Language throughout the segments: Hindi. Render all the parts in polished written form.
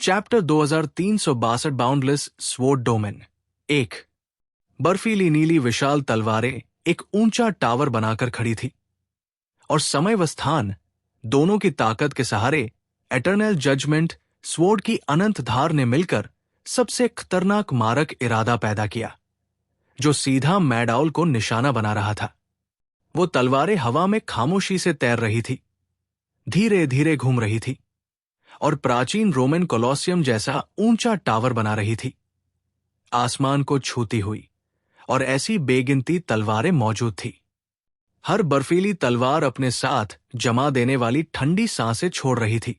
Chapter 2362 boundless sword domain. 1। बर्फीली नीली विशाल तलवारें एक ऊंचा टावर बनाकर खड़ी थी और समय व स्थान दोनों की ताकत के सहारे एटर्नल जजमेंट स्वॉर्ड की अनंत धार ने मिलकर सबसे खतरनाक मारक इरादा पैदा किया, जो सीधा मैड आउल को निशाना बना रहा था। वो तलवारें हवा में खामोशी से तैर रही थी, धीरे धीरे घूम रही थी और प्राचीन रोमन कोलोसियम जैसा ऊंचा टावर बना रही थी, आसमान को छूती हुई। और ऐसी बेगिनती तलवारें मौजूद थी। हर बर्फीली तलवार अपने साथ जमा देने वाली ठंडी सांसें छोड़ रही थी,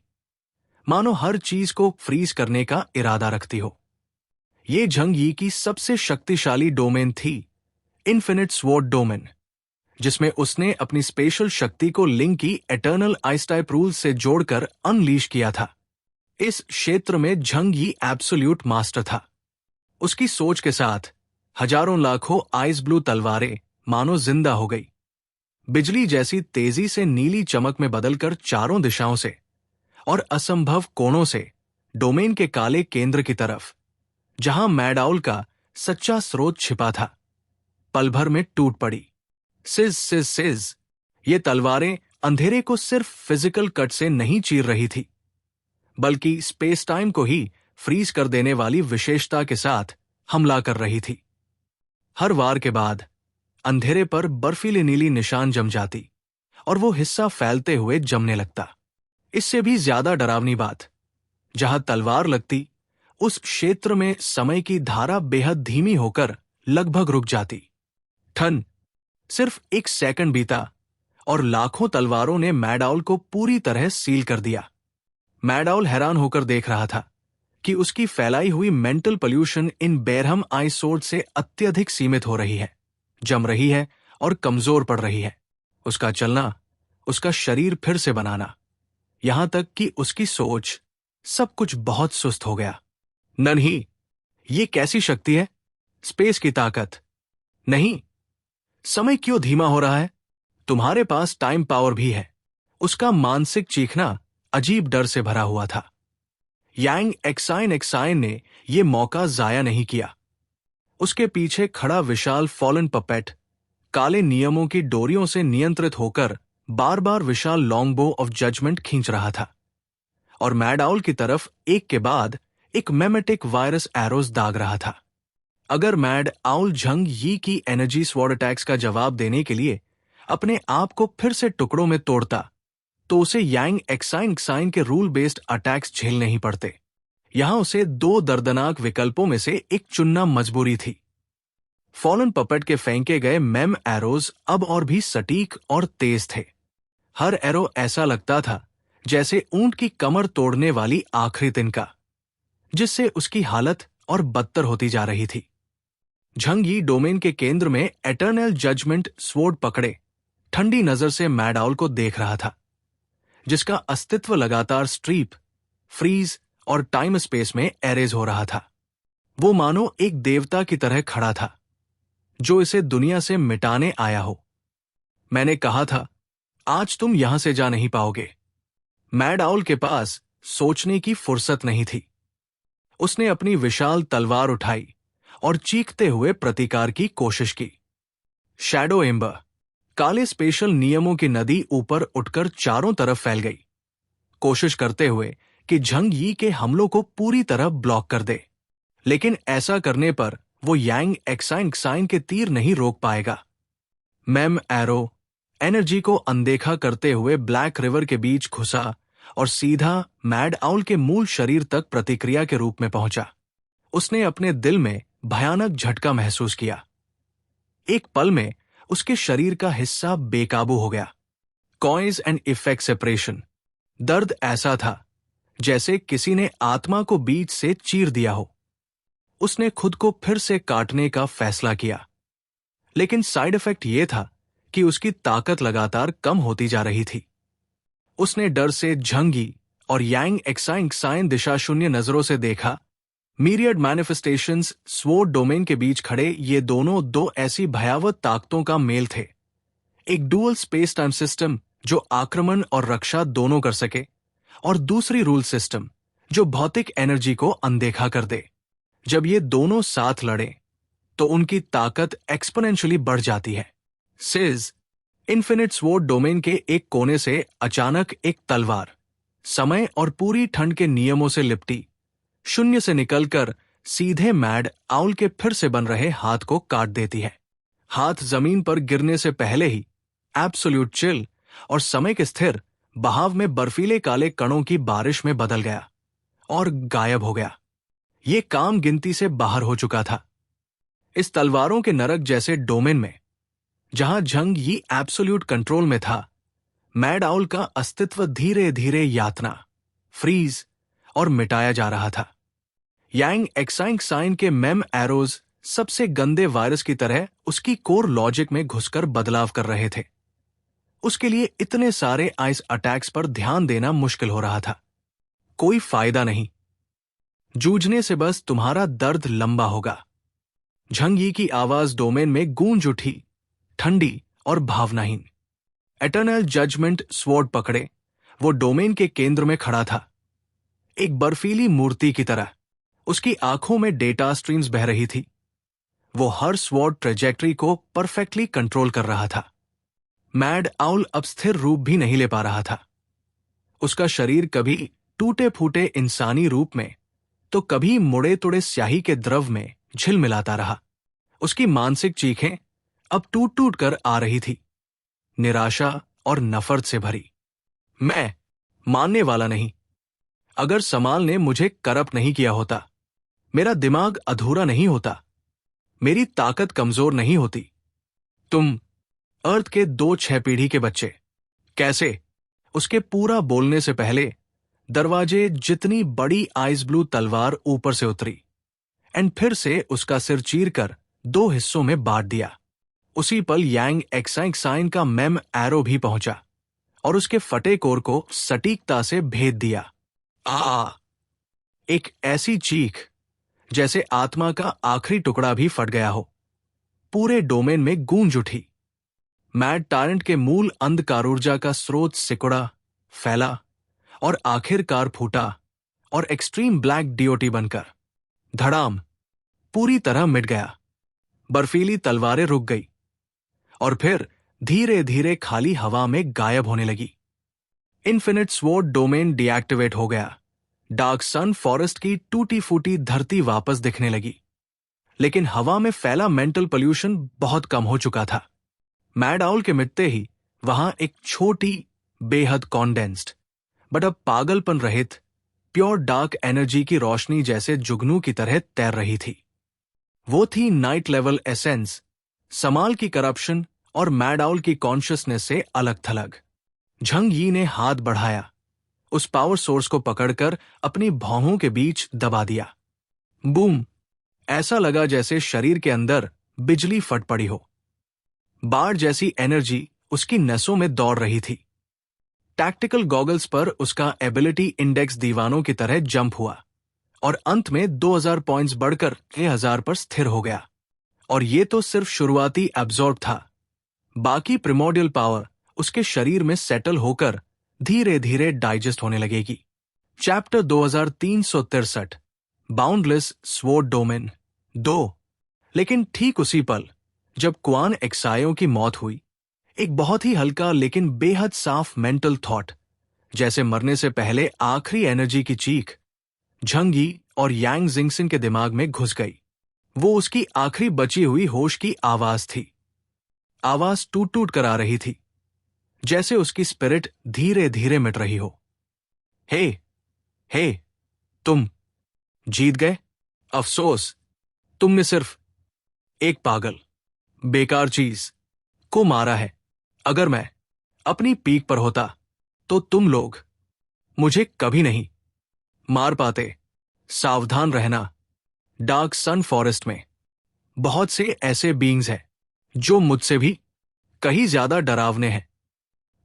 मानो हर चीज को फ्रीज करने का इरादा रखती हो। ये झंग यी की सबसे शक्तिशाली डोमेन थी, इन्फिनिट स्वॉर्ड डोमेन, जिसमें उसने अपनी स्पेशल शक्ति को लिंक की एटर्नल आइस टाइप रूल से जोड़कर अनलीश किया था। इस क्षेत्र में झंग यी एब्सोल्यूट मास्टर था। उसकी सोच के साथ हजारों लाखों आइस ब्लू तलवारें मानो जिंदा हो गई, बिजली जैसी तेजी से नीली चमक में बदलकर चारों दिशाओं से और असंभव कोणों से डोमेन के काले केंद्र की तरफ, जहां मैड आउल का सच्चा स्रोत छिपा था, पल भर में टूट पड़ी। सिज सिज सिज। ये तलवारें अंधेरे को सिर्फ फिजिकल कट से नहीं चीर रही थी, बल्कि स्पेस टाइम को ही फ्रीज कर देने वाली विशेषता के साथ हमला कर रही थी। हर वार के बाद अंधेरे पर बर्फीली नीली निशान जम जाती और वो हिस्सा फैलते हुए जमने लगता। इससे भी ज्यादा डरावनी बात, जहां तलवार लगती उस क्षेत्र में समय की धारा बेहद धीमी होकर लगभग रुक जाती। ठन सिर्फ 1 सेकंड बीता और लाखों तलवारों ने मैड आउल को पूरी तरह सील कर दिया। मैड आउल हैरान होकर देख रहा था कि उसकी फैलाई हुई मेंटल पोल्यूशन इन बेरहम आइस स्वॉर्ड से अत्यधिक सीमित हो रही है, जम रही है और कमजोर पड़ रही है। उसका चलना, उसका शरीर फिर से बनाना, यहां तक कि उसकी सोच, सब कुछ बहुत सुस्त हो गया। नहीं, ये कैसी शक्ति है? स्पेस की ताकत नहीं। समय क्यों धीमा हो रहा है? तुम्हारे पास टाइम पावर भी है। उसका मानसिक चीखना अजीब डर से भरा हुआ था। यांग एक्साइन ने यह मौका जाया नहीं किया। उसके पीछे खड़ा विशाल फॉलन पपेट काले नियमों की डोरियों से नियंत्रित होकर बार बार विशाल लॉन्गबो ऑफ जजमेंट खींच रहा था और मैड आउल की तरफ एक के बाद एक मेमेटिक वायरस एरोज दाग रहा था। अगर मैड आउल झंग यी की एनर्जी स्वॉर्ड अटैक्स का जवाब देने के लिए अपने आप को फिर से टुकड़ों में तोड़ता, तो उसे यांग एक्साइन के रूल बेस्ड अटैक्स झेलने ही पड़ते। यहां उसे 2 दर्दनाक विकल्पों में से एक चुनना मजबूरी थी। फॉलन पपेट के फेंके गए मेम एरोज अब और भी सटीक और तेज थे। हर एरो ऐसा लगता था जैसे ऊंट की कमर तोड़ने वाली आखिरी तिनका, जिससे उसकी हालत और बदतर होती जा रही थी। झंग यी डोमेन के केंद्र में एटर्नल जजमेंट स्वॉर्ड पकड़े ठंडी नजर से मैड आउल को देख रहा था, जिसका अस्तित्व लगातार स्ट्रीप, फ्रीज और टाइम स्पेस में एरेज हो रहा था। वो मानो एक देवता की तरह खड़ा था, जो इसे दुनिया से मिटाने आया हो। मैंने कहा था, आज तुम यहां से जा नहीं पाओगे। मैड आउल के पास सोचने की फुर्सत नहीं थी। उसने अपनी विशाल तलवार उठाई और चीखते हुए प्रतिकार की कोशिश की। शैडो एम्बर, काले स्पेशल नियमों की नदी ऊपर उठकर चारों तरफ फैल गई, कोशिश करते हुए कि झंग यी के हमलों को पूरी तरह ब्लॉक कर दे। लेकिन ऐसा करने पर वो यांग एक्साइन के तीर नहीं रोक पाएगा। मेम एरो एनर्जी को अनदेखा करते हुए ब्लैक रिवर के बीच घुसा और सीधा मैड आउल के मूल शरीर तक प्रतिक्रिया के रूप में पहुंचा। उसने अपने दिल में भयानक झटका महसूस किया। एक पल में उसके शरीर का हिस्सा बेकाबू हो गया। Cause and effect separation. दर्द ऐसा था जैसे किसी ने आत्मा को बीच से चीर दिया हो। उसने खुद को फिर से काटने का फैसला किया, लेकिन साइड इफेक्ट यह था कि उसकी ताकत लगातार कम होती जा रही थी। उसने डर से झंग यी और यांग एक्साइन दिशा शून्य नजरों से देखा। मीरियड मैनिफेस्टेशंस स्वॉर्ड डोमेन के बीच खड़े ये दोनों 2 ऐसी भयावह ताकतों का मेल थे। एक डुअल स्पेस टाइम सिस्टम जो आक्रमण और रक्षा दोनों कर सके, और दूसरी रूल सिस्टम जो भौतिक एनर्जी को अनदेखा कर दे। जब ये दोनों साथ लड़े तो उनकी ताकत एक्सपोनेंशियली बढ़ जाती है। सिज इन्फिनिट स्वॉर्ड डोमेन के एक कोने से अचानक एक तलवार समय और पूरी ठंड के नियमों से लिपटी शून्य से निकलकर सीधे मैड आउल के फिर से बन रहे हाथ को काट देती है। हाथ जमीन पर गिरने से पहले ही एब्सोल्यूट चिल और समय के स्थिर बहाव में बर्फीले काले कणों की बारिश में बदल गया और गायब हो गया। ये काम गिनती से बाहर हो चुका था। इस तलवारों के नरक जैसे डोमेन में, जहां झंग यी एब्सोल्यूट कंट्रोल में था, मैड आउल का अस्तित्व धीरे धीरे यातना, फ्रीज और मिटाया जा रहा था। यांग एक्साइंग साइन के मेम एरोज सबसे गंदे वायरस की तरह उसकी कोर लॉजिक में घुसकर बदलाव कर रहे थे। उसके लिए इतने सारे आइस अटैक्स पर ध्यान देना मुश्किल हो रहा था। कोई फायदा नहीं। जूझने से बस तुम्हारा दर्द लंबा होगा। झंग यी की आवाज डोमेन में गूंज उठी, ठंडी और भावनाहीन। एटर्नल जजमेंट स्वॉर्ड पकड़े वो डोमेन के केंद्र में खड़ा था, एक बर्फीली मूर्ति की तरह। उसकी आंखों में डेटा स्ट्रीम्स बह रही थी। वो हर स्वॉर्ड ट्रेजेक्टरी को परफेक्टली कंट्रोल कर रहा था। मैड आउल अब स्थिर रूप भी नहीं ले पा रहा था। उसका शरीर कभी टूटे फूटे इंसानी रूप में तो कभी मुड़े तुड़े स्याही के द्रव में झिलमिलाता रहा। उसकी मानसिक चीखें अब टूट टूट कर आ रही थी, निराशा और नफरत से भरी। मैं मानने वाला नहीं। अगर समाल ने मुझे करप्ट नहीं किया होता, मेरा दिमाग अधूरा नहीं होता, मेरी ताकत कमजोर नहीं होती। तुम अर्थ के 2-6 पीढ़ी के बच्चे कैसे? उसके पूरा बोलने से पहले दरवाजे जितनी बड़ी आइस ब्लू तलवार ऊपर से उतरी एंड फिर से उसका सिर चीरकर 2 हिस्सों में बांट दिया। उसी पल यांग एक्साइंग साइन का मेम एरो भी पहुंचा और उसके फटे कोर को सटीकता से भेद दिया। आ एक ऐसी चीख जैसे आत्मा का आखिरी टुकड़ा भी फट गया हो, पूरे डोमेन में गूंज उठी। मैड टारेंट के मूल अंधकार ऊर्जा का स्रोत सिकुड़ा, फैला और आखिरकार फूटा और एक्सट्रीम ब्लैक डीओटी बनकर धड़ाम पूरी तरह मिट गया। बर्फीली तलवारें रुक गई और फिर धीरे धीरे खाली हवा में गायब होने लगी। इन्फिनिट स्वॉर्ड डोमेन डीएक्टिवेट हो गया। डार्क सन फॉरेस्ट की टूटी फूटी धरती वापस दिखने लगी, लेकिन हवा में फैला मेंटल पोल्यूशन बहुत कम हो चुका था। मैड आउल के मिटते ही वहां एक छोटी, बेहद कॉन्डेंस्ड बट अब पागलपन रहित प्योर डार्क एनर्जी की रोशनी जैसे जुगनू की तरह तैर रही थी। वो थी नाइट लेवल एसेंस, समाल की करप्शन और मैड आउल की कॉन्शियसनेस से अलग थलग। झंग यी ने हाथ बढ़ाया, उस पावर सोर्स को पकड़कर अपनी भौहों के बीच दबा दिया। बूम! ऐसा लगा जैसे शरीर के अंदर बिजली फट पड़ी हो। बाढ़ जैसी एनर्जी उसकी नसों में दौड़ रही थी। टैक्टिकल गॉगल्स पर उसका एबिलिटी इंडेक्स दीवानों की तरह जंप हुआ और अंत में 2000 पॉइंट्स बढ़कर 6000 पर स्थिर हो गया। और ये तो सिर्फ शुरुआती एब्जॉर्ब था। बाकी प्रिमोर्डियल पावर उसके शरीर में सेटल होकर धीरे धीरे डाइजेस्ट होने लगेगी। Chapter 2363 boundless sword domain 2। लेकिन ठीक उसी पल जब क्वान एक्सायो की मौत हुई, एक बहुत ही हल्का लेकिन बेहद साफ मेंटल थॉट, जैसे मरने से पहले आखिरी एनर्जी की चीख, झंग यी और यांग जिंगसिन के दिमाग में घुस गई। वो उसकी आखिरी बची हुई होश की आवाज थी। आवाज टूट टूट कर आ रही थी, जैसे उसकी स्पिरिट धीरे धीरे मिट रही हो। हे, तुम जीत गए। अफसोस, तुमने सिर्फ एक पागल, बेकार चीज को मारा है। अगर मैं अपनी पीक पर होता तो तुम लोग मुझे कभी नहीं मार पाते। सावधान रहना, डार्क सन फॉरेस्ट में बहुत से ऐसे बीइंग्स हैं जो मुझसे भी कहीं ज्यादा डरावने हैं।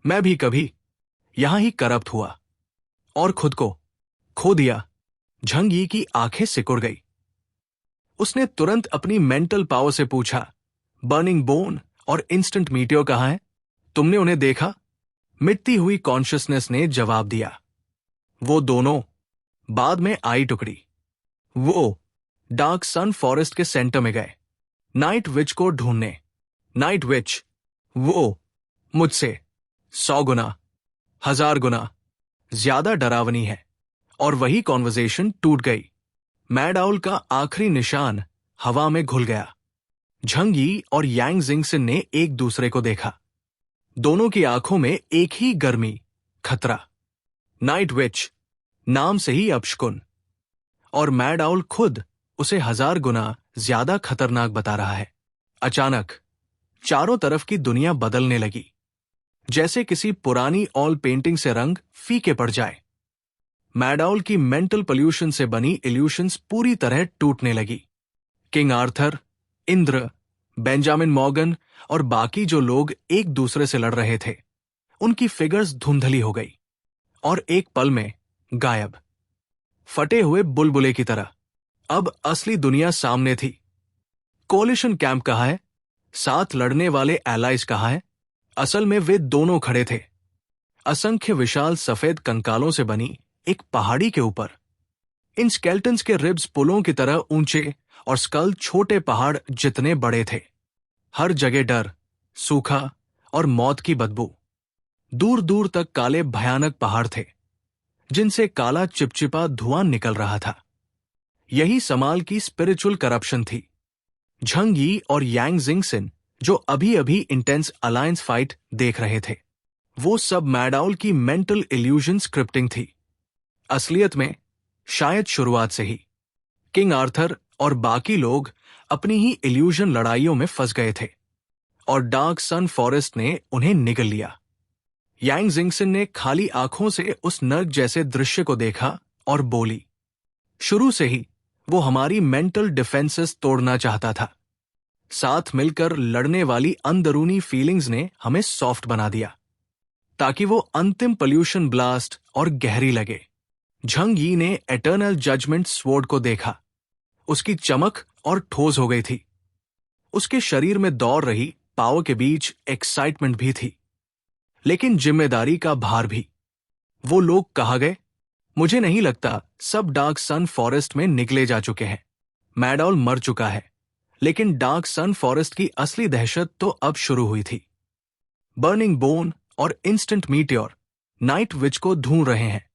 मैं भी कभी यहां ही करप्ट हुआ और खुद को खो दिया। झंग यी की आंखें सिकुड़ गई। उसने तुरंत अपनी मेंटल पावर से पूछा, बर्निंग बोन और इंस्टेंट मीटियोर कहां है? तुमने उन्हें देखा? मिटती हुई कॉन्शियसनेस ने जवाब दिया, वो दोनों बाद में आई टुकड़ी। वो डार्क सन फॉरेस्ट के सेंटर में गए नाइट विच को ढूंढने। नाइट विच वो मुझसे 100 गुना 1000 गुना ज्यादा डरावनी है। और वही कॉन्वर्सेशन टूट गई। मैड आउल का आखिरी निशान हवा में घुल गया। झंग यी और यांग जिंगसन ने एक दूसरे को देखा। दोनों की आंखों में एक ही गर्मी, खतरा। नाइट विच नाम से ही अपशकुन, और मैड आउल खुद उसे 1000 गुना ज्यादा खतरनाक बता रहा है। अचानक चारों तरफ की दुनिया बदलने लगी, जैसे किसी पुरानी ऑल पेंटिंग से रंग फीके पड़ जाए। मैड आउल की मेंटल पोल्यूशन से बनी इल्यूशंस पूरी तरह टूटने लगी। King Arthur, Indra, Benjamin Morgan और बाकी जो लोग एक दूसरे से लड़ रहे थे, उनकी फिगर्स धुंधली हो गई और एक पल में गायब, फटे हुए बुलबुले की तरह। अब असली दुनिया सामने थी। कोलिशन कैंप कहाँ है? साथ लड़ने वाले एलाइज कहाँ है? असल में वे दोनों खड़े थे, असंख्य विशाल सफेद कंकालों से बनी एक पहाड़ी के ऊपर। इन स्केल्टन्स के रिब्स पुलों की तरह ऊंचे और स्कल छोटे पहाड़ जितने बड़े थे। हर जगह डर, सूखा और मौत की बदबू। दूर दूर तक काले भयानक पहाड़ थे, जिनसे काला चिपचिपा धुआं निकल रहा था। यही समाल की स्पिरिचुअल करप्शन थी। झंग यी और यांग जिंगसन, जो अभी अभी इंटेंस अलायंस फाइट देख रहे थे, वो सब मैड आउल की मेंटल इल्यूजन स्क्रिप्टिंग थी। असलियत में शायद शुरुआत से ही किंग आर्थर और बाकी लोग अपनी ही इल्यूजन लड़ाइयों में फंस गए थे, और डार्क सन फॉरेस्ट ने उन्हें निगल लिया। यांग जिंगसन ने खाली आंखों से उस नर्क जैसे दृश्य को देखा और बोली, शुरू से ही वो हमारी मेंटल डिफेंसेस तोड़ना चाहता था। साथ मिलकर लड़ने वाली अंदरूनी फीलिंग्स ने हमें सॉफ्ट बना दिया, ताकि वो अंतिम पोल्यूशन ब्लास्ट और गहरी लगे। झंग यी ने एटर्नल जजमेंट स्वॉर्ड को देखा। उसकी चमक और ठोस हो गई थी। उसके शरीर में दौड़ रही पावर के बीच एक्साइटमेंट भी थी, लेकिन जिम्मेदारी का भार भी। वो लोग कहाँ गए? मुझे नहीं लगता सब डार्क सन फॉरेस्ट में निगले जा चुके हैं। मैड आउल मर चुका है, लेकिन डार्क सन फॉरेस्ट की असली दहशत तो अब शुरू हुई थी। बर्निंग बोन और इंस्टेंट मीटियोर नाइट विच को ढूंढ रहे हैं,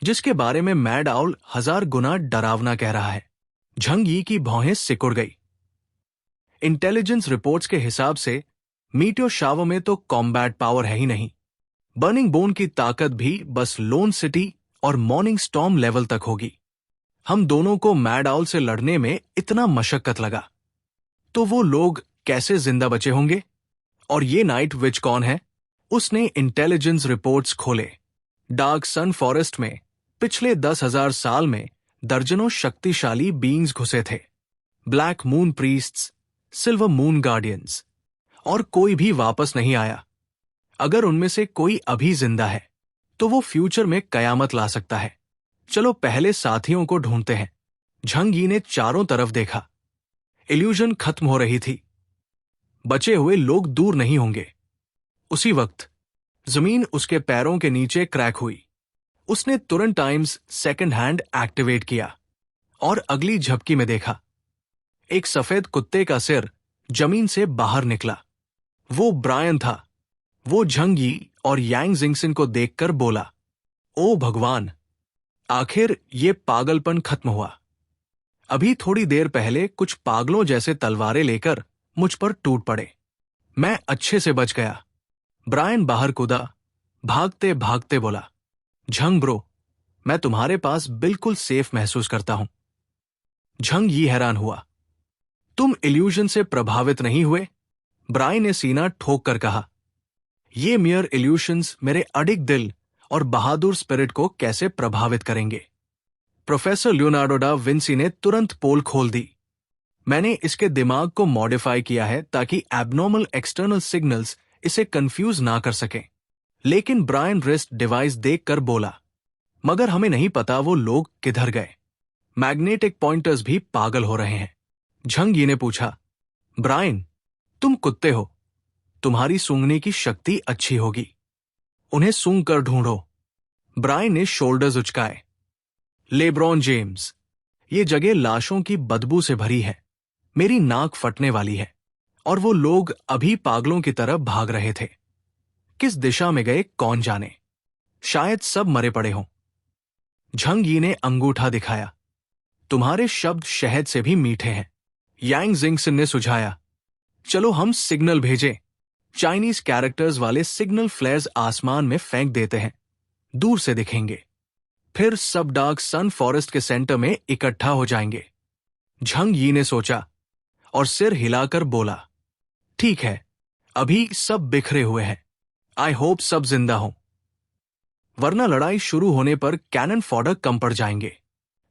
जिसके बारे में मैड आउल 1000 गुना डरावना कह रहा है। झंग यी की भौहें सिकुड़ गई। इंटेलिजेंस रिपोर्ट्स के हिसाब से मीटियोर शावर में तो कॉम्बैट पावर है ही नहीं। बर्निंग बोन की ताकत भी बस लोन सिटी और मॉर्निंग स्टॉर्म लेवल तक होगी। हम दोनों को मैड आउल से लड़ने में इतना मशक्कत लगा, तो वो लोग कैसे जिंदा बचे होंगे? और ये नाइट विच कौन है? उसने इंटेलिजेंस रिपोर्ट्स खोले। डार्क सन फॉरेस्ट में पिछले 10,000 साल में दर्जनों शक्तिशाली बीइंग्स घुसे थे। Black moon priests, silver moon guardians, और कोई भी वापस नहीं आया। अगर उनमें से कोई अभी जिंदा है, तो वो फ्यूचर में कयामत ला सकता है। चलो पहले साथियों को ढूंढते हैं। झंग यी ने चारों तरफ देखा। इल्यूजन खत्म हो रही थी। बचे हुए लोग दूर नहीं होंगे। उसी वक्त जमीन उसके पैरों के नीचे क्रैक हुई। उसने तुरंत टाइम्स सेकंड हैंड एक्टिवेट किया और अगली झपकी में देखा, एक सफेद कुत्ते का सिर जमीन से बाहर निकला। वो ब्रायन था। वो झंग यी और यांग जिंगसन को देखकर बोला, ओ भगवान, आखिर ये पागलपन खत्म हुआ। अभी थोड़ी देर पहले कुछ पागलों जैसे तलवारें लेकर मुझ पर टूट पड़े। मैं अच्छे से बच गया। ब्रायन बाहर कूदा, भागते भागते बोला, झंग ब्रो, मैं तुम्हारे पास बिल्कुल सेफ महसूस करता हूं। झंग यी हैरान हुआ, तुम इल्यूजन से प्रभावित नहीं हुए? ब्रायन ने सीना ठोक कर कहा, ये मियर इल्यूशंस मेरे अडिग दिल और बहादुर स्पिरिट को कैसे प्रभावित करेंगे? प्रोफेसर लियोनार्डो डा विंसी ने तुरंत पोल खोल दी। मैंने इसके दिमाग को मॉडिफाई किया है ताकि एबनॉर्मल एक्सटर्नल सिग्नल्स इसे कंफ्यूज ना कर सकें। लेकिन ब्रायन रिस्ट डिवाइस देखकर बोला, मगर हमें नहीं पता वो लोग किधर गए। मैग्नेटिक पॉइंटर्स भी पागल हो रहे हैं। झंग यी ने पूछा, ब्रायन, तुम कुत्ते हो, तुम्हारी सूंघने की शक्ति अच्छी होगी, उन्हें सूंघ कर ढूंढो। ब्रायन ने शोल्डर्स उचकाए। लेब्रॉन जेम्स, ये जगह लाशों की बदबू से भरी है, मेरी नाक फटने वाली है। और वो लोग अभी पागलों की तरह भाग रहे थे। किस दिशा में गए कौन जाने, शायद सब मरे पड़े हों। झंग यी ने अंगूठा दिखाया। तुम्हारे शब्द शहद से भी मीठे हैं, यांग जिंगसन ने सुझाया। चलो हम सिग्नल भेजें। चाइनीज कैरेक्टर्स वाले सिग्नल फ्लेयर्स आसमान में फेंक देते हैं, दूर से दिखेंगे, फिर सब डार्क सन फॉरेस्ट के सेंटर में इकट्ठा हो जाएंगे। झंग यी ने सोचा और सिर हिलाकर बोला, ठीक है, अभी सब बिखरे हुए हैं। आई होप सब जिंदा हों, वरना लड़ाई शुरू होने पर कैनन फॉडर कम पड़ जाएंगे।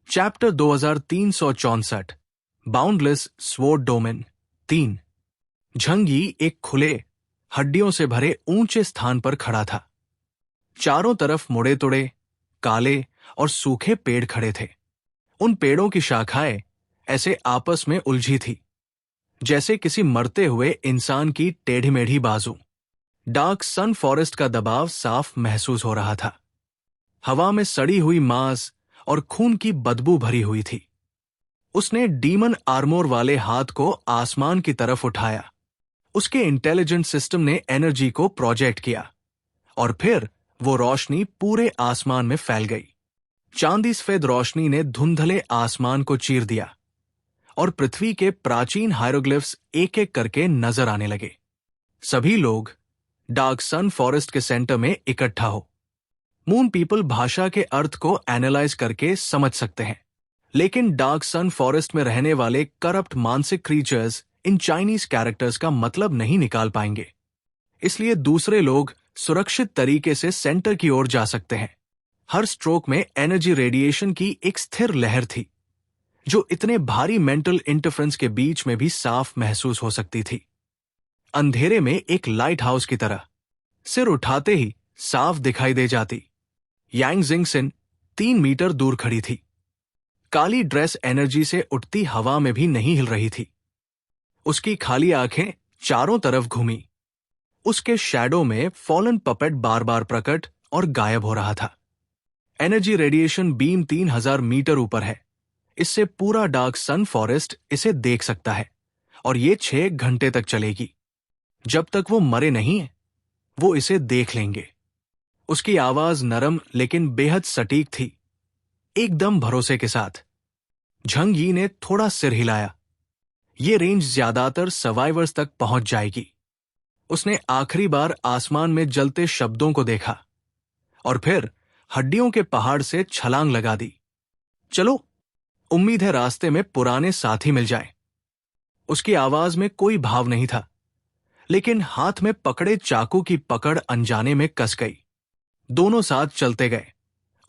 Chapter 2364, boundless sword domain 3। Jhang यी एक खुले, हड्डियों से भरे ऊंचे स्थान पर खड़ा था। चारों तरफ मुड़े तुड़े, काले और सूखे पेड़ खड़े थे। उन पेड़ों की शाखाएं ऐसे आपस में उलझी थी जैसे किसी मरते हुए इंसान की टेढ़ी मेढ़ी बाजू। डार्क सन फॉरेस्ट का दबाव साफ महसूस हो रहा था। हवा में सड़ी हुई मांस और खून की बदबू भरी हुई थी। उसने डीमन आर्मोर वाले हाथ को आसमान की तरफ उठाया। उसके इंटेलिजेंट सिस्टम ने एनर्जी को प्रोजेक्ट किया और फिर वो रोशनी पूरे आसमान में फैल गई। चांदी सफेद रोशनी ने धुंधले आसमान को चीर दिया और पृथ्वी के प्राचीन हायरोग्लिफ्स एक एक करके नजर आने लगे। सभी लोग डार्क सन फॉरेस्ट के सेंटर में इकट्ठा हो। मून पीपल भाषा के अर्थ को एनालाइज करके समझ सकते हैं, लेकिन डार्क सन फॉरेस्ट में रहने वाले करप्ट मानसिक क्रीचर्स इन चाइनीज कैरेक्टर्स का मतलब नहीं निकाल पाएंगे। इसलिए दूसरे लोग सुरक्षित तरीके से सेंटर की ओर जा सकते हैं। हर स्ट्रोक में एनर्जी रेडिएशन की एक स्थिर लहर थी जो इतने भारी मेंटल इंटरफ्रेंस के बीच में भी साफ महसूस हो सकती थी। अंधेरे में एक लाइट हाउस की तरह सिर उठाते ही साफ दिखाई दे जाती। यांग जिंगसन 3 मीटर दूर खड़ी थी। काली ड्रेस एनर्जी से उठती हवा में भी नहीं हिल रही थी। उसकी खाली आंखें चारों तरफ घूमी। उसके शैडो में फॉलन पपेट बार बार प्रकट और गायब हो रहा था। एनर्जी रेडिएशन बीम 3000 मीटर ऊपर है। इससे पूरा डार्क सन फॉरेस्ट इसे देख सकता है और ये 6 घंटे तक चलेगी। जब तक वो मरे नहीं वो इसे देख लेंगे। उसकी आवाज नरम लेकिन बेहद सटीक थी, एकदम भरोसे के साथ। झंग यी ने थोड़ा सिर हिलाया। ये रेंज ज्यादातर सर्वाइवर्स तक पहुंच जाएगी। उसने आखिरी बार आसमान में जलते शब्दों को देखा और फिर हड्डियों के पहाड़ से छलांग लगा दी। चलो, उम्मीद है रास्ते में पुराने साथी मिल जाए। उसकी आवाज में कोई भाव नहीं था, लेकिन हाथ में पकड़े चाकू की पकड़ अनजाने में कस गई। दोनों साथ चलते गए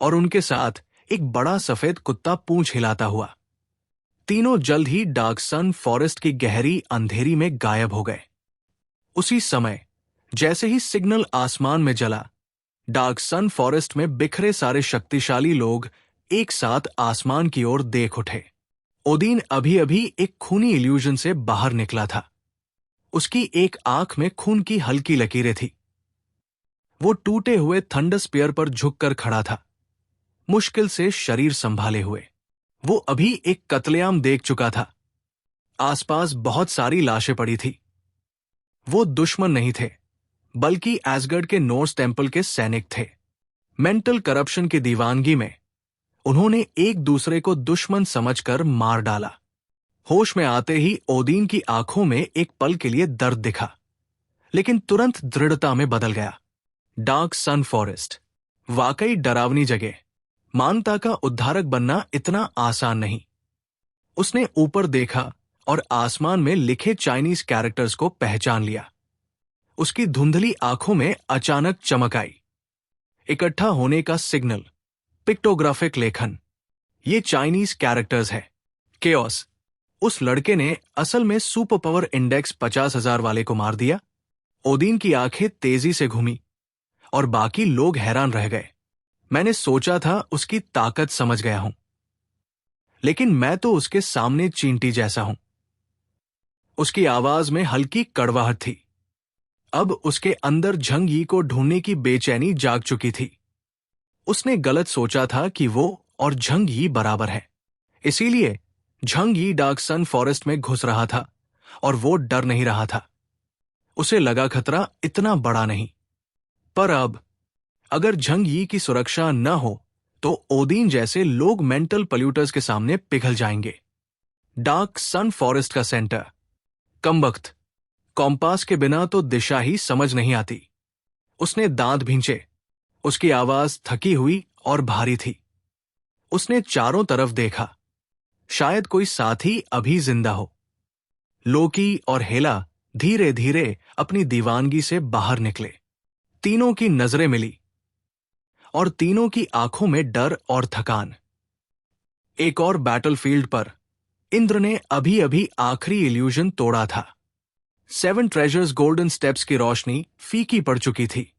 और उनके साथ एक बड़ा सफेद कुत्ता पूंछ हिलाता हुआ। तीनों जल्द ही डार्क सन फॉरेस्ट की गहरी अंधेरी में गायब हो गए। उसी समय जैसे ही सिग्नल आसमान में जला, डार्क सन फॉरेस्ट में बिखरे सारे शक्तिशाली लोग एक साथ आसमान की ओर देख उठे। ओदीन अभी अभी एक खूनी इल्यूजन से बाहर निकला था। उसकी एक आंख में खून की हल्की लकीरें थी। वो टूटे हुए थंडर स्पीयर पर झुककर खड़ा था, मुश्किल से शरीर संभाले हुए। वो अभी एक कत्लेआम देख चुका था। आसपास बहुत सारी लाशें पड़ी थी। वो दुश्मन नहीं थे, बल्कि एसगर्ड के नॉर्स टेंपल के सैनिक थे। मेंटल करप्शन की दीवानगी में उन्होंने एक दूसरे को दुश्मन समझकर मार डाला। होश में आते ही ओदीन की आंखों में एक पल के लिए दर्द दिखा, लेकिन तुरंत दृढ़ता में बदल गया। डार्क सन फॉरेस्ट वाकई डरावनी जगह। मानवता का उद्धारक बनना इतना आसान नहीं। उसने ऊपर देखा और आसमान में लिखे चाइनीज कैरेक्टर्स को पहचान लिया। उसकी धुंधली आंखों में अचानक चमक आई। इकट्ठा होने का सिग्नल, पिक्टोग्राफिक लेखन, ये चाइनीज कैरेक्टर्स है। केओस। उस लड़के ने असल में सुपर पावर इंडेक्स 50,000 वाले को मार दिया। ओदीन की आंखें तेजी से घूमी और बाकी लोग हैरान रह गए। मैंने सोचा था उसकी ताकत समझ गया हूं, लेकिन मैं तो उसके सामने चींटी जैसा हूं। उसकी आवाज में हल्की कड़वाहट थी। अब उसके अंदर झंग यी को ढूंढने की बेचैनी जाग चुकी थी। उसने गलत सोचा था कि वो और झंग यी बराबर है। इसीलिए झंग यी डार्क सन फॉरेस्ट में घुस रहा था और वो डर नहीं रहा था। उसे लगा खतरा इतना बड़ा नहीं। पर अब अगर झंग यी की सुरक्षा न हो तो ओदीन जैसे लोग मेंटल पोल्यूटर्स के सामने पिघल जाएंगे। डार्क सन फॉरेस्ट का सेंटर। कमबख्त, कॉम्पास के बिना तो दिशा ही समझ नहीं आती। उसने दांत भींचे। उसकी आवाज थकी हुई और भारी थी। उसने चारों तरफ देखा, शायद कोई साथी अभी जिंदा हो। लोकी और हेला धीरे धीरे अपनी दीवानगी से बाहर निकले। तीनों की नजरें मिली और तीनों की आंखों में डर और थकान। एक और बैटलफील्ड पर इंद्र ने अभी अभी आखिरी इल्यूजन तोड़ा था। 7 ट्रेजर्स गोल्डन स्टेप्स की रोशनी फीकी पड़ चुकी थी।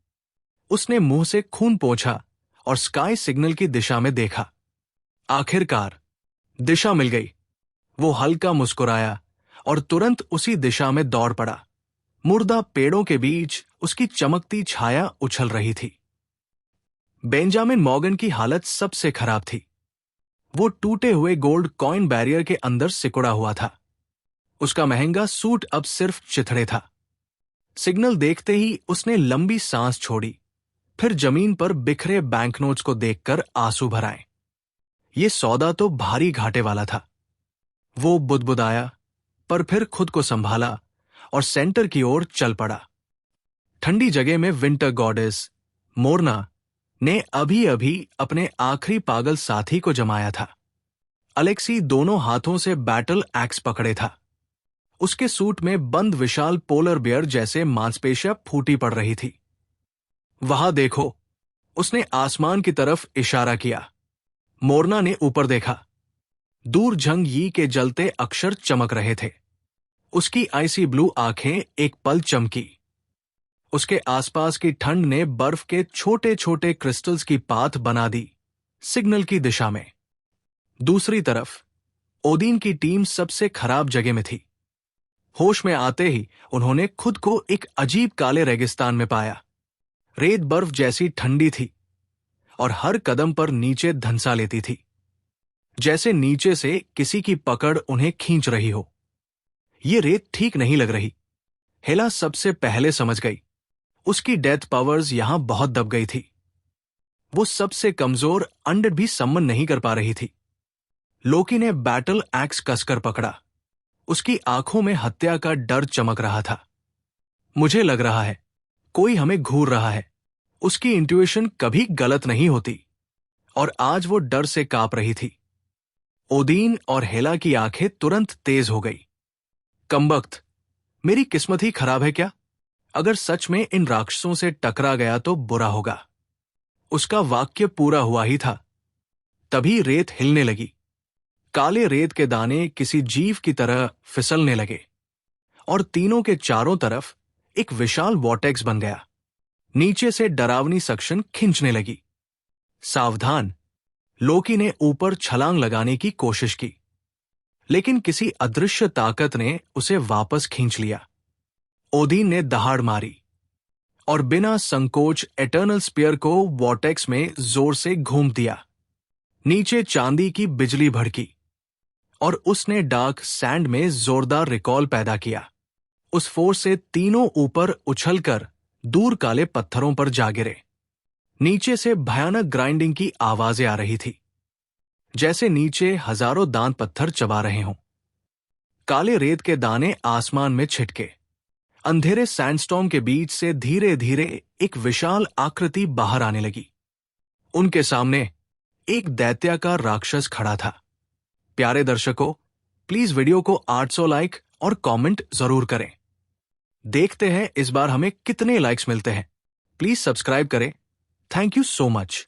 उसने मुंह से खून पोंछा और स्काई सिग्नल की दिशा में देखा। आखिरकार दिशा मिल गई। वो हल्का मुस्कुराया और तुरंत उसी दिशा में दौड़ पड़ा। मुर्दा पेड़ों के बीच उसकी चमकती छाया उछल रही थी। बेंजामिन मॉर्गन की हालत सबसे खराब थी। वो टूटे हुए गोल्ड कॉइन बैरियर के अंदर सिकुड़ा हुआ था। उसका महंगा सूट अब सिर्फ चिथड़े था। सिग्नल देखते ही उसने लंबी सांस छोड़ी, फिर जमीन पर बिखरे बैंकनोट्स को देखकर आंसू भर आए। ये सौदा तो भारी घाटे वाला था। वो बुदबुदाया, पर फिर खुद को संभाला और सेंटर की ओर चल पड़ा। ठंडी जगह में विंटर गॉडेस मोरना ने अभी अभी अपने आखिरी पागल साथी को जमाया था। अलेक्सी दोनों हाथों से बैटल एक्स पकड़े था। उसके सूट में बंद विशाल पोलर बियर जैसे मांसपेशियां फूटी पड़ रही थी। वहां देखो, उसने आसमान की तरफ इशारा किया। मोरना ने ऊपर देखा। दूर झंग यी के जलते अक्षर चमक रहे थे। उसकी आइसी ब्लू आंखें एक पल चमकी। उसके आसपास की ठंड ने बर्फ के छोटे छोटे क्रिस्टल्स की पाथ बना दी, सिग्नल की दिशा में। दूसरी तरफ ओदीन की टीम सबसे खराब जगह में थी। होश में आते ही उन्होंने खुद को एक अजीब काले रेगिस्तान में पाया। रेत बर्फ जैसी ठंडी थी और हर कदम पर नीचे धंसा लेती थी, जैसे नीचे से किसी की पकड़ उन्हें खींच रही हो। ये रेत ठीक नहीं लग रही। हेला सबसे पहले समझ गई। उसकी डेथ पावर्स यहां बहुत दब गई थी। वो सबसे कमजोर अंडर भी सम्मन नहीं कर पा रही थी। लोकी ने बैटल एक्स कसकर पकड़ा। उसकी आंखों में हत्या का डर चमक रहा था। मुझे लग रहा है कोई हमें घूर रहा है। उसकी इंट्यूशन कभी गलत नहीं होती और आज वो डर से कांप रही थी। ओदीन और हेला की आंखें तुरंत तेज हो गई। कमबख्त, मेरी किस्मत ही खराब है क्या? अगर सच में इन राक्षसों से टकरा गया तो बुरा होगा। उसका वाक्य पूरा हुआ ही था, तभी रेत हिलने लगी। काले रेत के दाने किसी जीव की तरह फिसलने लगे और तीनों के चारों तरफ एक विशाल वॉर्टेक्स बन गया। नीचे से डरावनी सक्शन खींचने लगी। सावधान, लोकी ने ऊपर छलांग लगाने की कोशिश की, लेकिन किसी अदृश्य ताकत ने उसे वापस खींच लिया। ओदीन ने दहाड़ मारी और बिना संकोच एटर्नल स्पीयर को वॉर्टेक्स में जोर से घूम दिया। नीचे चांदी की बिजली भड़की और उसने डार्क सैंड में जोरदार रिकॉल पैदा किया। उस फोर्स से तीनों ऊपर उछलकर दूर काले पत्थरों पर जा गिरे। नीचे से भयानक ग्राइंडिंग की आवाजें आ रही थी, जैसे नीचे हजारों दांत पत्थर चबा रहे हों। काले रेत के दाने आसमान में छिटके। अंधेरे सैंडस्टॉर्म के बीच से धीरे धीरे एक विशाल आकृति बाहर आने लगी। उनके सामने एक दैत्याकार राक्षस खड़ा था। प्यारे दर्शकों, प्लीज वीडियो को 800 लाइक और कमेंट जरूर करें। देखते हैं इस बार हमें कितने लाइक्स मिलते हैं। प्लीज सब्सक्राइब करें। Thank you so much.